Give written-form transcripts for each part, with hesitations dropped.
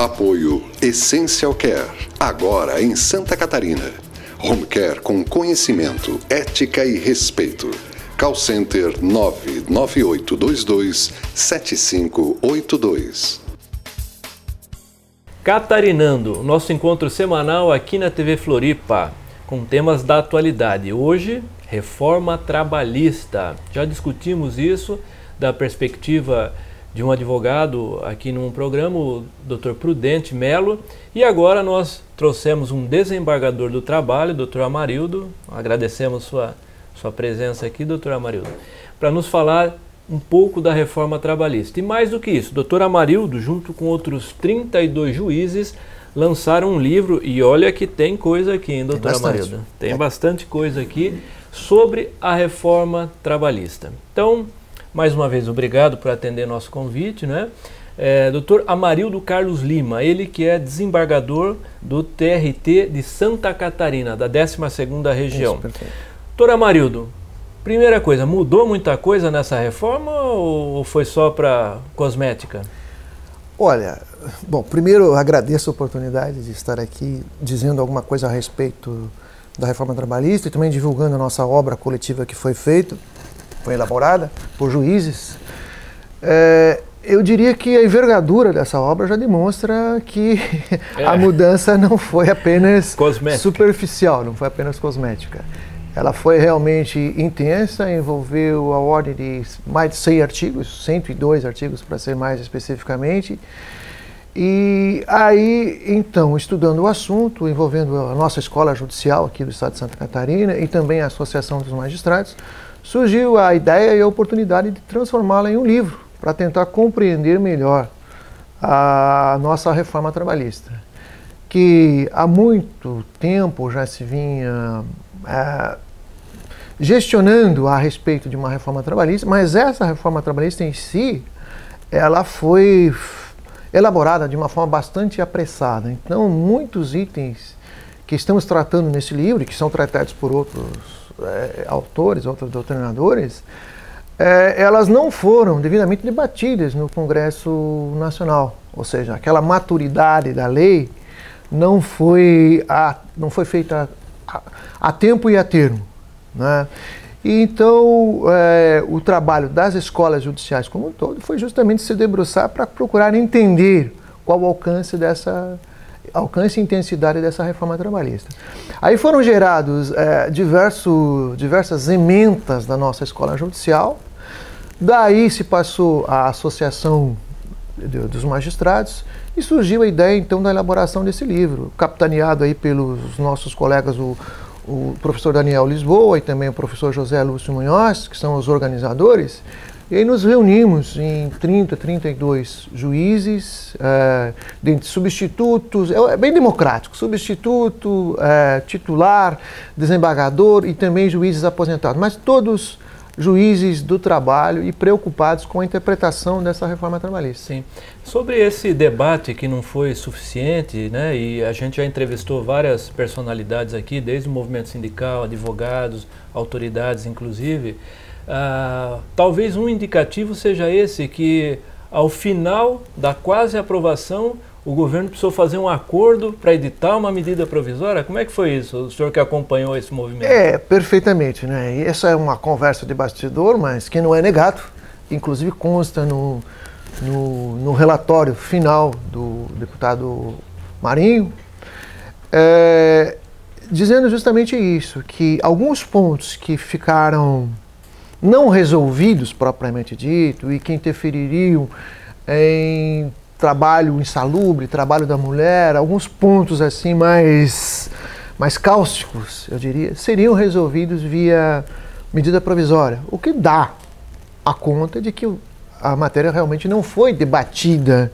Apoio Essential Care, agora em Santa Catarina. Home Care com conhecimento, ética e respeito. Call Center 99822-7582. Catarinando, nosso encontro semanal aqui na TV Floripa, com temas da atualidade. Hoje, reforma trabalhista. Já discutimos isso da perspectiva de um advogado aqui num programa, o Dr. Prudente Melo, e agora nós trouxemos um desembargador do trabalho, Dr. Amarildo. Agradecemos sua presença aqui, Dr. Amarildo, para nos falar um pouco da reforma trabalhista. E mais do que isso, Dr. Amarildo, junto com outros 32 juízes, lançaram um livro, e olha que tem coisa aqui, hein, Dr. Amarildo? Tem bastante coisa aqui sobre a reforma trabalhista. Então, mais uma vez, obrigado por atender nosso convite, né? Dr. Amarildo Carlos Lima, ele que é desembargador do TRT de Santa Catarina, da 12ª região. Dr. Amarildo, primeira coisa, mudou muita coisa nessa reforma ou foi só para cosmética? Olha, bom, primeiro eu agradeço a oportunidade de estar aqui dizendo alguma coisa a respeito da reforma trabalhista e também divulgando a nossa obra coletiva que foi feita, foi elaborada por juízes. Eu diria que a envergadura dessa obra já demonstra que a mudança não foi apenas superficial, não foi apenas cosmética. Ela foi realmente intensa, envolveu a ordem de mais de 100 artigos, 102 artigos para ser mais especificamente. E aí, então, estudando o assunto, envolvendo a nossa escola judicial aqui do estado de Santa Catarina e também a Associação dos Magistrados, surgiu a ideia e a oportunidade de transformá-la em um livro, para tentar compreender melhor a nossa reforma trabalhista, que há muito tempo já se vinha gestionando a respeito de uma reforma trabalhista, mas essa reforma trabalhista em si, ela foi elaborada de uma forma bastante apressada. Então, muitos itens que estamos tratando nesse livro, que são tratados por outros autores, outros doutrinadores, elas não foram devidamente debatidas no Congresso Nacional. Ou seja, aquela maturidade da lei não foi feita a tempo e a termo, né? E então, o trabalho das escolas judiciais como um todo foi justamente se debruçar para procurar entender qual o alcance e intensidade dessa reforma trabalhista. Aí foram gerados diversas emendas da nossa escola judicial, daí se passou à Associação dos Magistrados e surgiu a ideia então da elaboração desse livro, capitaneado aí pelos nossos colegas, o professor Daniel Lisboa e também o professor José Lúcio Munhoz, que são os organizadores. E aí nos reunimos em 32 juízes, dentre substitutos, é bem democrático, substituto, titular, desembargador e também juízes aposentados, mas todos juízes do trabalho e preocupados com a interpretação dessa reforma trabalhista. Sim. Sobre esse debate que não foi suficiente, né, e a gente já entrevistou várias personalidades aqui, desde o movimento sindical, advogados, autoridades inclusive, talvez um indicativo seja esse, que ao final da quase aprovação, o governo precisou fazer um acordo para editar uma medida provisória. Como é que foi isso, o senhor que acompanhou esse movimento? Perfeitamente, né? E essa é uma conversa de bastidor, mas que não é negado, inclusive consta no relatório final do deputado Marinho, dizendo justamente isso, que alguns pontos que ficaram não resolvidos propriamente dito e que interfeririam em trabalho insalubre, trabalho da mulher, alguns pontos assim mais cáusticos, eu diria, seriam resolvidos via medida provisória, o que dá a conta de que a matéria realmente não foi debatida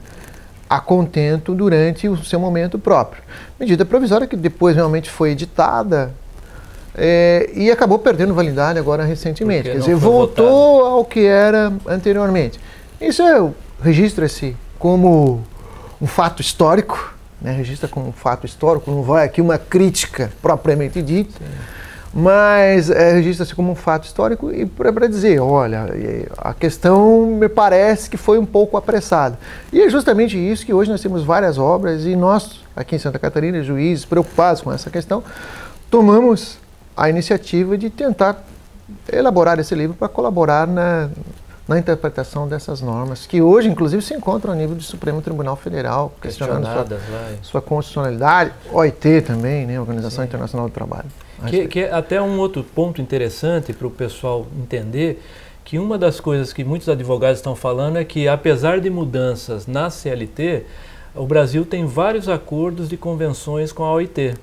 a contento durante o seu momento próprio. Medida provisória que depois realmente foi editada e acabou perdendo validade agora recentemente. Quer dizer, voltou ao que era anteriormente. Isso registra-se como um fato histórico, né? Registra como um fato histórico, não vai aqui uma crítica propriamente dita, mas registra-se como um fato histórico e para dizer, olha, a questão me parece que foi um pouco apressada. E é justamente isso que hoje nós temos várias obras e nós, aqui em Santa Catarina, juízes preocupados com essa questão, tomamos a iniciativa de tentar elaborar esse livro para colaborar na interpretação dessas normas, que hoje, inclusive, se encontram a nível do Supremo Tribunal Federal, questionando sua constitucionalidade, OIT também, né, Organização Internacional do Trabalho. Que é até um outro ponto interessante para o pessoal entender, que uma das coisas que muitos advogados estão falando é que, apesar de mudanças na CLT, o Brasil tem vários acordos de convenções com a OIT.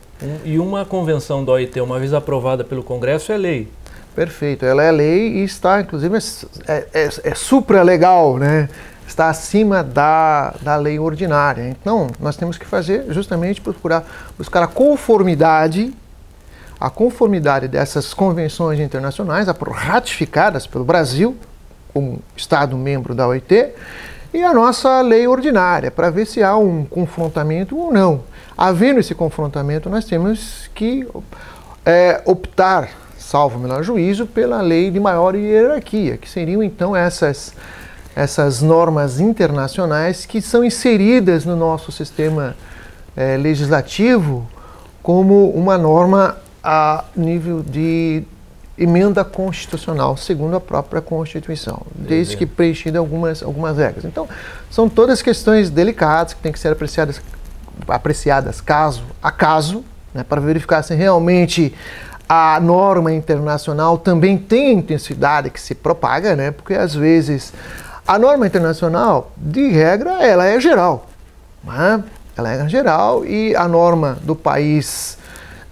E uma convenção da OIT, uma vez aprovada pelo Congresso, é lei. Perfeito, ela é lei e está, inclusive, é supralegal, né? Está acima da lei ordinária. Então, nós temos que fazer justamente buscar a conformidade dessas convenções internacionais ratificadas pelo Brasil, como Estado membro da OIT, e a nossa lei ordinária, para ver se há um confrontamento ou não. Havendo esse confrontamento, nós temos que optar, salvo o melhor juízo, pela lei de maior hierarquia, que seriam então essas normas internacionais que são inseridas no nosso sistema legislativo como uma norma a nível de emenda constitucional, segundo a própria Constituição, desde que preenchida algumas regras. Então, são todas questões delicadas que têm que ser apreciadas caso a caso, né, para verificar se realmente a norma internacional também tem a intensidade que se propaga, né? Porque às vezes a norma internacional, de regra, ela é geral, né? Ela é geral e a norma do país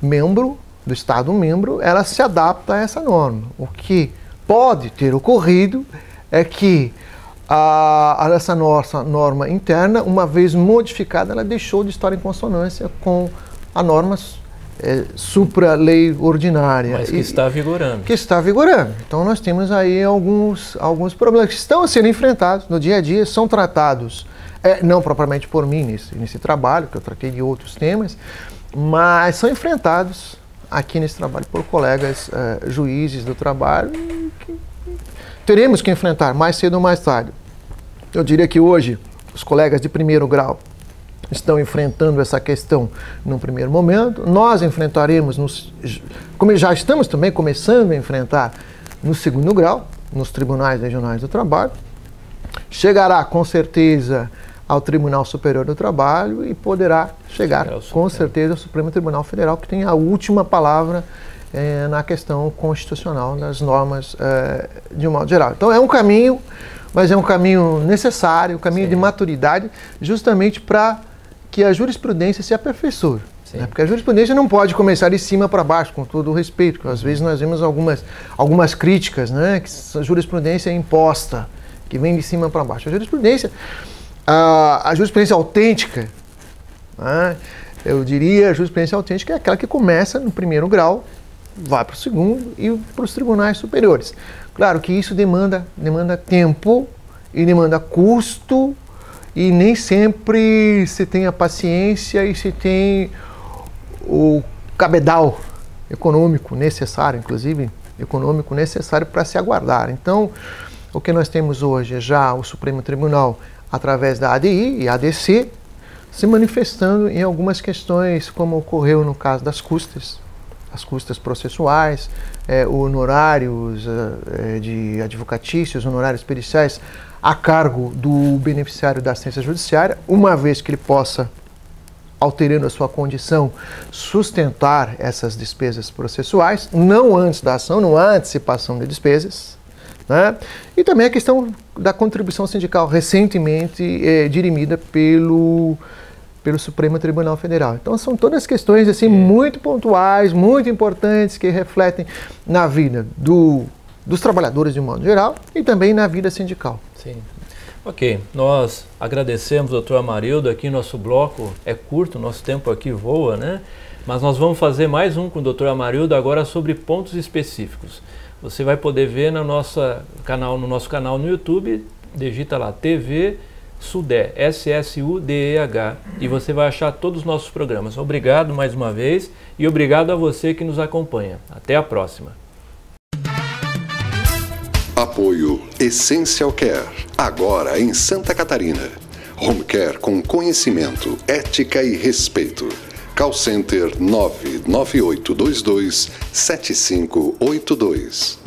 membro, do Estado membro, ela se adapta a essa norma. O que pode ter ocorrido é que essa nossa norma interna, uma vez modificada, ela deixou de estar em consonância com a norma supra-lei ordinária. Mas que está vigorando. Que está vigorando. Então nós temos aí alguns problemas que estão sendo enfrentados no dia a dia, são tratados, não propriamente por mim nesse trabalho, que eu tratei de outros temas, mas são enfrentados aqui nesse trabalho por colegas juízes do trabalho que teremos que enfrentar mais cedo ou mais tarde. Eu diria que hoje os colegas de primeiro grau estão enfrentando essa questão num primeiro momento. Nós enfrentaremos, como já estamos também começando a enfrentar no segundo grau, nos tribunais regionais do trabalho. Chegará com certeza ao Tribunal Superior do Trabalho e poderá chegar com certeza ao Supremo Tribunal Federal, que tem a última palavra na questão constitucional das normas de um modo geral. Então é um caminho, mas é um caminho necessário, um caminho de maturidade, justamente para que a jurisprudência se aperfeiçoe. Né? Porque a jurisprudência não pode começar de cima para baixo, com todo o respeito, porque às vezes nós vemos algumas críticas, né? Que a jurisprudência é imposta, que vem de cima para baixo. A jurisprudência autêntica, né? Eu diria, a jurisprudência autêntica é aquela que começa no primeiro grau, vai para o segundo e para os tribunais superiores. Claro que isso demanda tempo e demanda custo, e nem sempre se tem a paciência e se tem o cabedal econômico necessário, inclusive econômico necessário para se aguardar. Então, o que nós temos hoje é já o Supremo Tribunal, através da ADI e ADC, se manifestando em algumas questões, como ocorreu no caso das custas, as custas processuais, honorários de advocatícios, honorários periciais, a cargo do beneficiário da assistência judiciária, uma vez que ele possa, alterando a sua condição, sustentar essas despesas processuais, não antes da ação, não há antecipação de despesas, né? E também a questão da contribuição sindical, recentemente dirimida pelo Supremo Tribunal Federal. Então são todas questões assim, muito pontuais, muito importantes, que refletem na vida dos trabalhadores de um modo geral e também na vida sindical. Sim. Ok, nós agradecemos ao Dr. Amarildo. Aqui nosso bloco é curto, nosso tempo aqui voa, né? Mas nós vamos fazer mais um com o Dr. Amarildo agora sobre pontos específicos. Você vai poder ver no nosso canal no YouTube, digita lá TV SUDEH, SSUDEH, e você vai achar todos os nossos programas. Obrigado mais uma vez e obrigado a você que nos acompanha. Até a próxima. Apoio Essential Care, agora em Santa Catarina. Home Care com conhecimento, ética e respeito. Call Center 99822 7582.